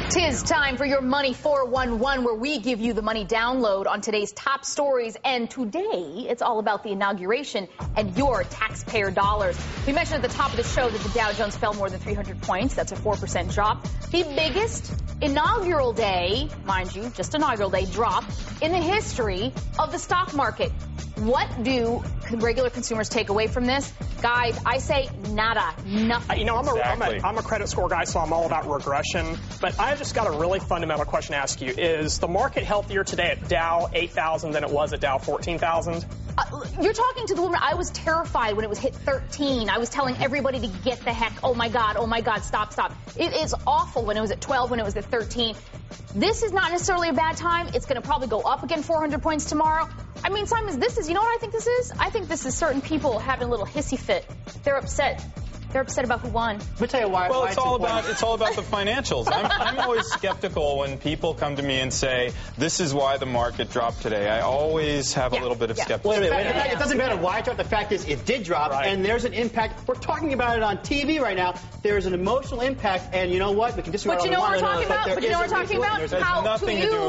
'Tis time for your Money 411, where we give you the money download on today's top stories. And today, it's all about the inauguration and your taxpayer dollars. We mentioned at the top of the show that the Dow Jones fell more than 300 points. That's a 4% drop. The biggest inaugural day, mind you, just inaugural day drop in the history of the stock market. What do regular consumers take away from this? Guys, I say nada, nothing. You know, I'm a credit score guy, so I'm all about regression. But I've just got a really fundamental question to ask you. Is the market healthier today at Dow 8,000 than it was at Dow 14,000? You're talking to the woman. I was terrified when it was hit 13. I was telling everybody to get the heck, oh my God, stop. It is awful when it was at 12, when it was at 13. This is not necessarily a bad time. It's going to probably go up again 400 points tomorrow. I mean, Simon, you know what I think this is? I think this is certain people having a little hissy fit. They're upset. They're upset about who won. Let me tell you why. Well, it's all about the financials. I'm always skeptical when people come to me and say, this is why the market dropped today. I always have a little bit of skepticism. Wait a minute. It doesn't matter why it dropped. The fact is it did drop, and there's an impact. We're talking about it on TV right now. There's an emotional impact, and you know what? We can disagree. But you know what we're talking about? How to you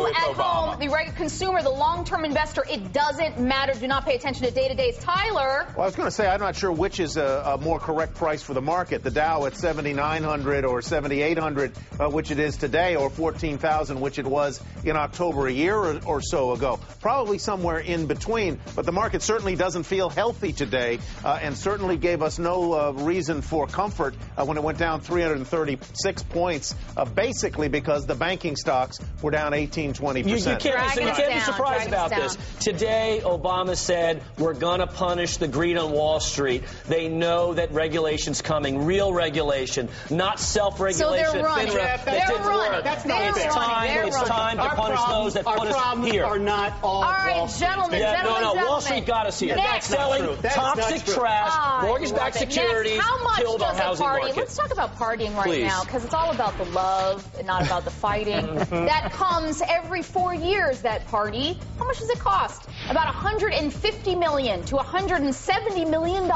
at home, the regular consumer, the long-term investor, it doesn't matter. Do not pay attention to day-to-days. Tyler. Well, I was going to say, I'm not sure which is a more correct price for the market. The Dow at 7,900 or 7,800, which it is today, or 14,000, which it was in October a year or so ago. Probably somewhere in between. But the market certainly doesn't feel healthy today, and certainly gave us no reason for comfort when it went down 336 points, basically because the banking stocks were down 18, 20%. You can't be surprised about this. Today, Obama said, we're going to punish the greed on Wall Street. They know that regulation's coming, real regulation, not self-regulation. So they're running. That didn't work. It's time to punish those that put us here. Are not all right, gentlemen. Wall Street got us here. Selling toxic trash, mortgage-backed securities, killed our housing market. Let's talk about partying right now, because it's all about the love and not about the fighting. That comes every 4 years, that party. How much does it cost? About $150 million to $170 million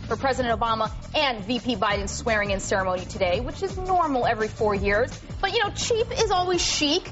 for President Obama and VP Biden's swearing-in ceremony today, which is normal every 4 years. But, you know, cheap is always chic.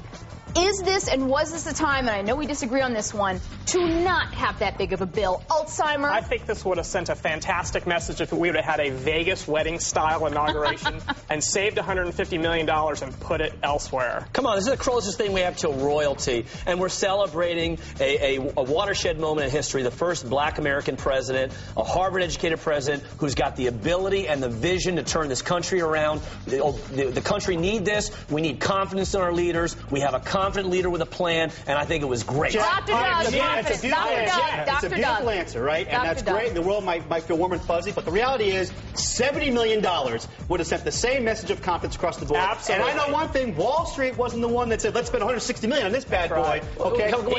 Is this and was this the time, and I know we disagree on this one, to not have that big of a bill? Ulzheimer? I think this would have sent a fantastic message if we would have had a Vegas wedding-style inauguration and saved $150 million and put it elsewhere. Come on, this is the closest thing we have to royalty, and we're celebrating a watershed moment in history, the first black American president, a Harvard-educated president who's got the ability and the vision to turn this country around. The country needs this. We need confidence in our leaders. We have a confident leader with a plan, and I think it was great. Dr. Doug, it's a beautiful answer, right? And that's great. The world might feel warm and fuzzy, but the reality is $70 million would have sent the same message of confidence across the board. Absolutely. And I know one thing, Wall Street wasn't the one that said, let's spend $160 million on this bad boy. Okay? Come on.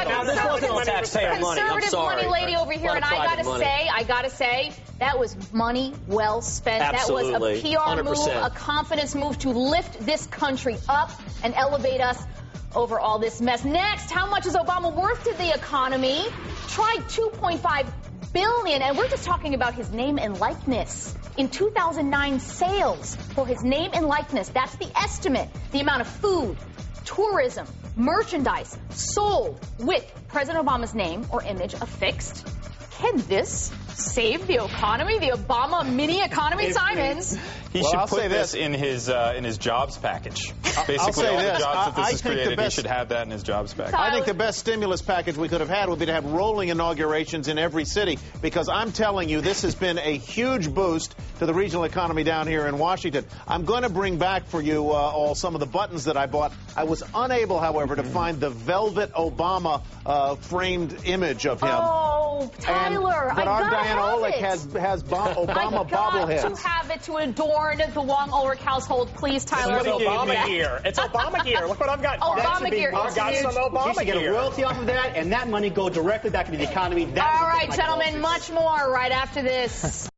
Now, this wasn't on taxpayer money. I'm sorry. Conservative money lady over here, and I gotta say, that was money well spent. Absolutely. That was a PR 100%. move, a confidence move to lift this country up and elevate us over all this mess. Next, how much is Obama worth to the economy? Tried $2.5 billion, and we're just talking about his name and likeness. In 2009, sales for his name and likeness, that's the estimate. The amount of food, tourism, merchandise sold with President Obama's name or image affixed. Can this save the economy, the Obama mini economy, Simons? He should put this in his jobs package. Basically, all the jobs that this has created, he should have that in his jobs package. I think the best stimulus package we could have had would be to have rolling inaugurations in every city, because I'm telling you, this has been a huge boost to the regional economy down here in Washington. I'm going to bring back for you all some of the buttons that I bought. I was unable, however, to find the velvet Obama framed image of him. Oh, Tyler, but our Diana Ulrich has Obama bobbleheads. I got to have it to adorn the Wong Ulrich household. Please, Tyler. It's Obama gear. It's Obama gear. Look what I've got. Obama gear. I've got some Obama gear. You should get a royalty off of that, and that money go directly back into the economy. All right, gentlemen, much more right after this.